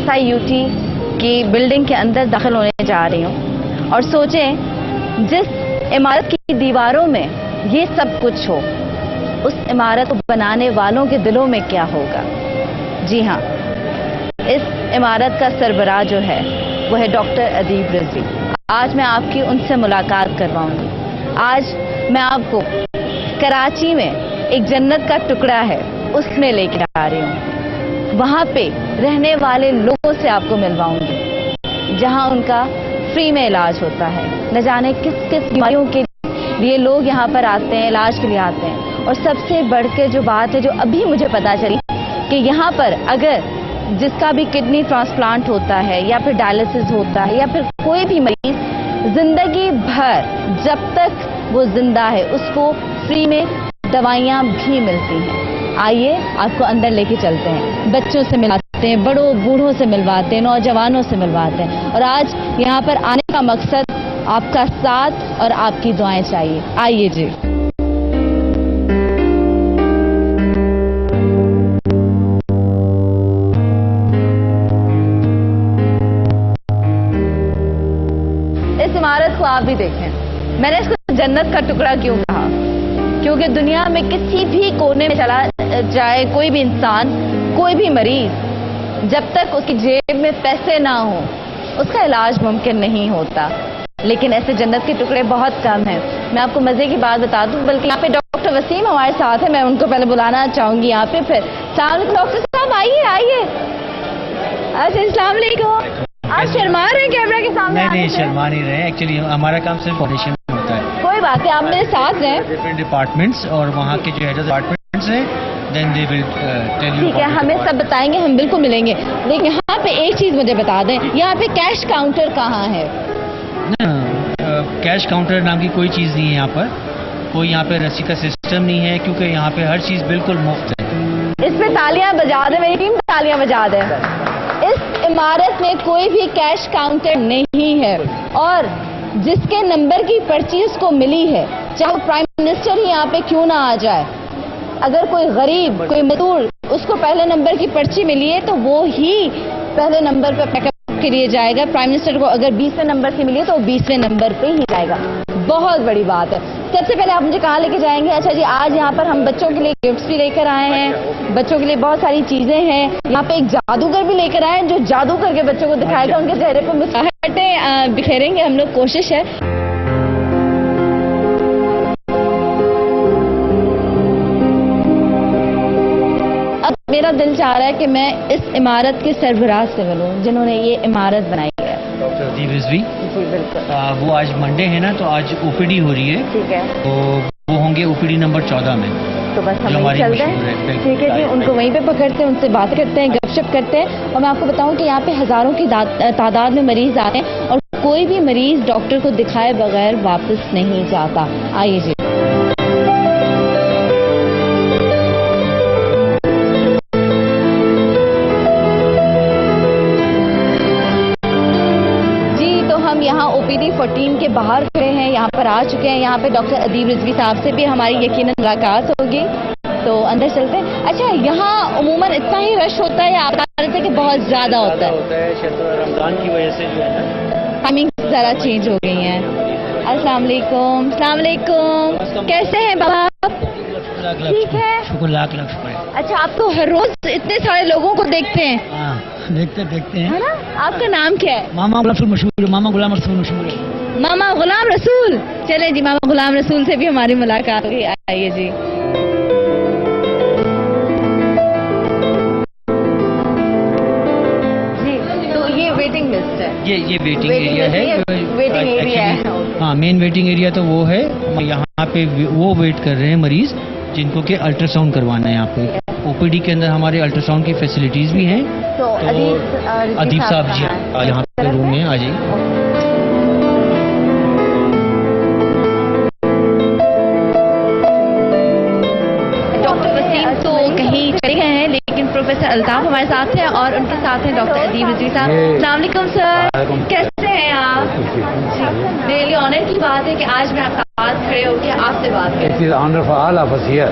SIUT کی building کے اندر داخل ہونے جا رہی ہوں اور سوچیں جس عمارت کی دیواروں میں یہ سب کچھ ہو اس عمارت کو بنانے والوں کے دلوں میں کیا ہوگا. جی ہاں, اس عمارت کا سربراہ جو ہے وہ ہے ڈاکٹر ادیب رضوی. آج میں آپ کی ان سے ملاقات کرواؤں گی. آج میں آپ کو کراچی میں ایک جنت کا ٹکڑا ہے اس میں لے کے آ رہی ہوں. وہاں پہ رہنے والے لوگوں سے آپ کو ملواؤں گی جہاں ان کا فری میں علاج ہوتا ہے. نہ جانے کس کس بیماریوں کے لیے لوگ یہاں پر آتے ہیں, علاج کے لیے آتے ہیں. اور سب سے بڑھ کے جو بات ہے جو ابھی مجھے پتا چلی کہ یہاں پر اگر جس کا بھی کڈنی ٹرانسپلانٹ ہوتا ہے یا پھر ڈائلسس ہوتا ہے یا پھر کوئی بھی مریض زندگی بھر جب تک وہ زندہ ہے اس کو فری میں دوائیاں بھی ملتی ہیں. آئیے آپ کو اندر لے کے چلتے ہیں, بچوں سے ملواتے ہیں, بڑوں بوڑھوں سے ملواتے ہیں, نوجوانوں سے ملواتے ہیں. اور آج یہاں پر آنے کا مقصد آپ کا ساتھ اور آپ کی دعائیں چاہیے. آئیے جی. اس عمارت کو آپ بھی دیکھیں. میں نے اس کو جنت کا ٹکڑا کیوں کہا؟ کیونکہ دنیا میں کسی بھی کونے میں چلا جائے کوئی بھی انسان, کوئی بھی مریض, جب تک اس کی جیب میں پیسے نہ ہوں اس کا علاج ممکن نہیں ہوتا. لیکن ایسے جنت کے ٹکڑے بہت کم ہیں. میں آپ کو مزے کی بات بتا دوں, بلکہ یہاں پہ ڈاکٹر وسیم ہمارے ساتھ ہیں. میں ان کو پہلے بلانا چاہوں گی یہاں پہ. پھر السلام علیکم ڈاکٹر صاحب, آئیے آئیے. اچھا السلام علیکم. آپ شرما رہے ہیں کیمرہ کے سامنے؟ نہیں شرما نہیں رہے, ایکچولی ہمارا کام صرف آڈیشن میں ہوتا ہے. کوئی بات نہیں, آپ میرے ساتھ ہیں. ڈفرینٹ ڈپارٹمنٹس اور وہاں کے جو ہیڈ ڈپارٹمنٹس ہیں دین دے ول ٹیل یو. ٹھیک ہے, ہمیں سب بتائیں گے, ہم بالکل ملیں گے. لیکن یہاں پہ ایک چیز مجھے بتا دیں, یہاں پہ کیش کاؤنٹر کہاں ہے؟ کیش کاؤنٹر نام کی کوئی چیز نہیں ہے یہاں پر. کوئی یہاں پہ رسی کا سسٹم نہیں ہے کیونکہ یہاں پہ ہر چیز بالکل مفت ہے. اس پہ تالیاں بجا دیں, میری ٹیم تالیاں بجا دیں. اس عمارت میں کوئی بھی کیش کاؤنٹر نہیں ہے اور جس کے نمبر کی پرچی اس کو ملی ہے, چاہے پرائم منسٹر ہی یہاں پہ کیوں نہ آ جائے, اگر کوئی غریب کوئی مزدور اس کو پہلے نمبر کی پرچی ملی ہے تو وہ ہی پہلے نمبر پہ پیک اپ کے لیے جائے گا. پرائم منسٹر کو اگر 20ویں نمبر کی ملی ہے تو وہ 20ویں نمبر پہ ہی جائے گا. بہت بڑی بات ہے. سب سے پہلے آپ مجھے کہاں لے کے جائیں گے؟ اچھا جی, آج یہاں پر ہم بچوں کے لیے گفٹس بھی لے کر آئے ہیں. بچوں کے لیے بہت ساری چیزیں ہیں. یہاں پہ ایک جادوگر بھی لے کر آئے ہیں جو جادو کر کے بچوں کو دکھائے گا, ان کے چہرے پہ مسکراہٹیں بکھیریں گے ہم لوگ. کوشش ہے. اب میرا دل چاہ رہا ہے کہ میں اس عمارت کے سربراہ سے ملوں جنہوں نے یہ عمارت بنائی ہے. ڈاکٹر ادیب رضوی. جی بالکل. وہ آج منڈے ہے نا, تو آج OPD ہو رہی ہے. ٹھیک ہے, تو وہ ہوں گے OPD نمبر 14 میں. تو بس ہم وہیں چل رہے ہیں. ٹھیک ہے جی, ان کو وہیں پہ پکڑتے ہیں, ان سے بات کرتے ہیں, گپ شپ کرتے ہیں. اور میں آپ کو بتاؤں کہ یہاں پہ ہزاروں کی تعداد میں مریض آتے ہیں اور کوئی بھی مریض ڈاکٹر کو دکھائے بغیر واپس نہیں جاتا. آئیے جی. یہاں OPD 14 کے باہر کھڑے ہیں, یہاں پر آ چکے ہیں. یہاں پہ ڈاکٹر ادیب رضوی صاحب سے بھی ہماری یقیناً ملاقات ہوگی, تو اندر چلتے ہیں. اچھا, یہاں عموماً اتنا ہی رش ہوتا ہے یا آپ بتا رہے تھے کہ بہت زیادہ ہوتا ہے؟ رمضان کی وجہ سے جو ہے نا ٹائمنگ ذرا چینج ہو گئی ہیں. السلام علیکم. السلام علیکم, کیسے ہیں بابا آپ؟ ٹھیک ہے, شکر, لاکھ لاکھ شکر. اچھا, آپ تو ہر روز اتنے سارے لوگوں کو دیکھتے ہیں. ہاں دیکھتے ہیں. آپ کا نام کیا ہے؟ ماما غلام رسول مشہور ہے. ماما غلام رسول مشہور ہے. ماما غلام رسول. چلے جی, ماما غلام رسول سے بھی ہماری ملاقات ہوگی. آئیے جی. جی, تو یہ ویٹنگ لسٹ ہے. یہ ویٹنگ ایریا ہے. ویٹنگ ایریا ہے. ہاں, مین ویٹنگ ایریا تو وہ ہے. یہاں پہ وہ ویٹ کر رہے ہیں مریض جن کو کہ الٹرا ساؤنڈ کروانا ہے. یہاں پہ OPD کے اندر ہمارے الٹرا ساؤنڈ کی فیسلٹیز بھی ہیں. تو ادیب صاحب جی یہاں پہ روم میں آ جائیے. ڈاکٹر وسیم تو کہیں چلے گئے ہیں, لیکن پروفیسر الطاف ہمارے ساتھ ہیں اور ان کے ساتھ ہیں ڈاکٹر ادیب رضوی صاحب. السلام علیکم سر, کیسے ہیں آپ؟ ریئلی آنر کی بات ہے کہ آج میں آپ کے ساتھ کھڑے ہو کے آپ سے بات کروں. It is honor for all of us here.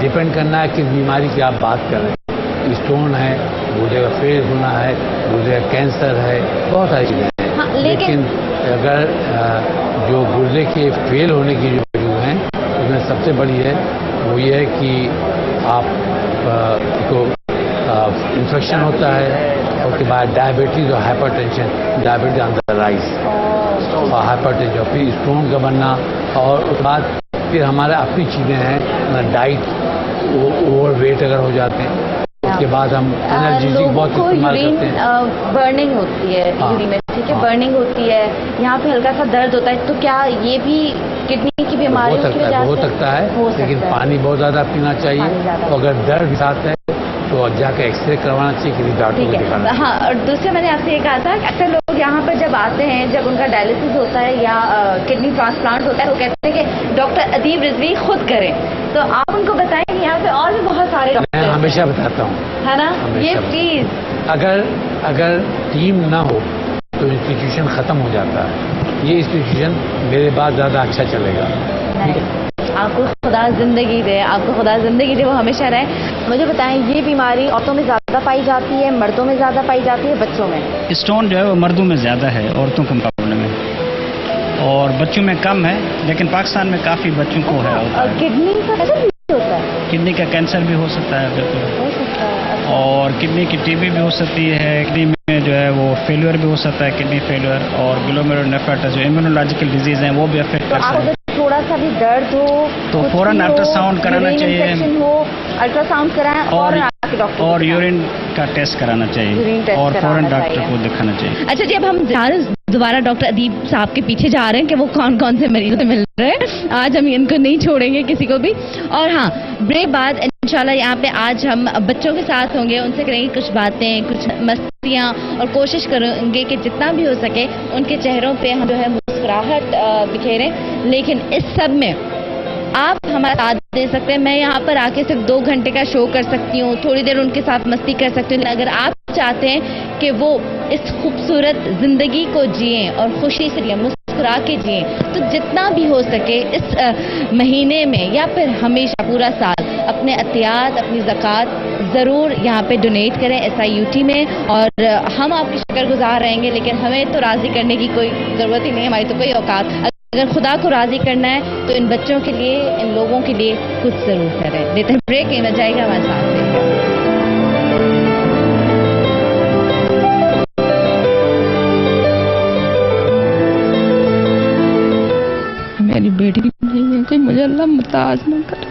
Depend کرنا ہے کس بیماری کی آپ بات کر رہے ہیں. اسٹون ہے, گردے کا فیل ہونا ہے, گردے کا کینسر ہے, بہت ساری چیزیں ہیں. ہاں لیکن اگر جو گردے کے فیل ہونے کی جو وجوہ ہیں اس میں سب سے بڑی ہے وہ یہ ہے کہ آپ کو انفیکشن ہوتا ہے, اس کے بعد ڈائبٹیز اور hyper tension, diabetes on the rise, اور ہائپر ٹینشن, پھر اسٹون کا بننا, اور اس کے بعد پھر ہمارے اپنی چیزیں ہیں, ڈائٹ اوور ویٹ اگر ہو جاتے ہیں, اس کے بعد ہم انرجیٹک بہت استعمال کرتے ہیں. برننگ ہوتی ہے یورین میں, ٹھیک ہے, برننگ ہوتی ہے, یہاں پہ ہلکا سا درد ہوتا ہے, تو کیا یہ بھی کڈنی کی بیماری ہو سکتا ہے, لیکن پانی بہت زیادہ پینا چاہیے. اگر درد ساتھ ہے تو جا کے ایکس رے کروانا چاہیے, کسی ڈاکٹر کو دکھانا. ہاں, اور دوسرے میں نے آپ سے یہ کہا تھا کہ اکثر لوگ یہاں پر جب آتے ہیں, جب ان کا ڈائلسس ہوتا ہے یا کڈنی ٹرانسپلانٹ ہوتا ہے, وہ کہتے ہیں کہ ڈاکٹر ادیب رضوی خود کریں, تو آپ ان کو بتائیں کہ یہاں پہ اور بھی بہت سارے ڈاکٹر میں ہمیشہ بتاتا ہوں, ہے نا, یہ پلیز. اگر ٹیم نہ ہو تو انسٹیٹیوشن ختم ہو جاتا ہے. یہ انسٹیٹیوشن میرے بعد زیادہ اچھا چلے گا. آپ کو خدا زندگی دے, آپ کو خدا زندگی دے, وہ ہمیشہ رہے. مجھے بتائیں, یہ بیماری عورتوں میں زیادہ پائی جاتی ہے, مردوں میں زیادہ پائی جاتی ہے, بچوں میں؟ اسٹون جو ہے وہ مردوں میں زیادہ ہے, عورتوں کے مقابلے میں, اور بچوں میں کم ہے, لیکن پاکستان میں کافی بچوں کو ہے. کڈنی کا کینسر بھی ہوتا ہے؟ کڈنی کا کینسر بھی ہو سکتا ہے بالکل, ہو سکتا ہے. اور کڈنی کی ٹی بی بھی ہو سکتی ہے. کڈنی میں جو ہے وہ فیلور بھی ہو سکتا ہے, کڈنی فیلور, اور گلومیرولونیفرائٹس جو امیونولوجیکل ڈیزیز ہیں وہ بھی افیکٹ کر سکتے ہیں. تھوڑا سا بھی درد ہو تو فوراً الٹرا ساؤنڈ کرانا چاہیے, الٹرا ساؤنڈ کرائیں, اور یورین کا ٹیسٹ کرانا چاہیے, اور فوراً ڈاکٹر کو دکھانا چاہیے. اچھا جی, اب ہم دوبارہ ڈاکٹر ادیب صاحب کے پیچھے جا رہے ہیں کہ وہ کون کون سے مریضوں سے مل رہے ہیں. آج ہم ان کو نہیں چھوڑیں گے کسی کو بھی. اور ہاں, بریک بعد انشاءاللہ یہاں پہ آج ہم بچوں کے ساتھ ہوں گے, ان سے کریں گے کچھ باتیں, کچھ مستیاں, اور کوشش کریں گے کہ جتنا بھی ہو سکے ان کے چہروں پہ ہم جو ہے مسکراہٹ بکھیریں. لیکن اس سب میں آپ ہمارا ساتھ دے سکتے ہیں. میں یہاں پر آ کے صرف 2 گھنٹے کا شو کر سکتی ہوں, تھوڑی دیر ان کے ساتھ مستی کر سکتی ہوں, لیکن اگر آپ چاہتے ہیں کہ وہ اس خوبصورت زندگی کو جئیں اور خوشی سے جئیں, مسکرا کے جئیں, تو جتنا بھی ہو سکے اس مہینے میں یا پھر ہمیشہ پورا سال اپنے عطیات, اپنی زکوٰۃ ضرور یہاں پہ ڈونیٹ کریں SIUT میں. اور ہم آپ کی شکر گزار رہیں گے, لیکن ہمیں تو راضی کرنے کی کوئی ضرورت ہی نہیں, ہماری تو کوئی اوقات. اگر خدا کو راضی کرنا ہے تو ان بچوں کے لیے, ان لوگوں کے لیے کچھ ضرور کریں. دیتے ہیں بریک, نہیں نہ جائے گا ہمارے ساتھ. میری بیٹی نہیں ہے کہ مجھے اللہ محتاج نہ کرے.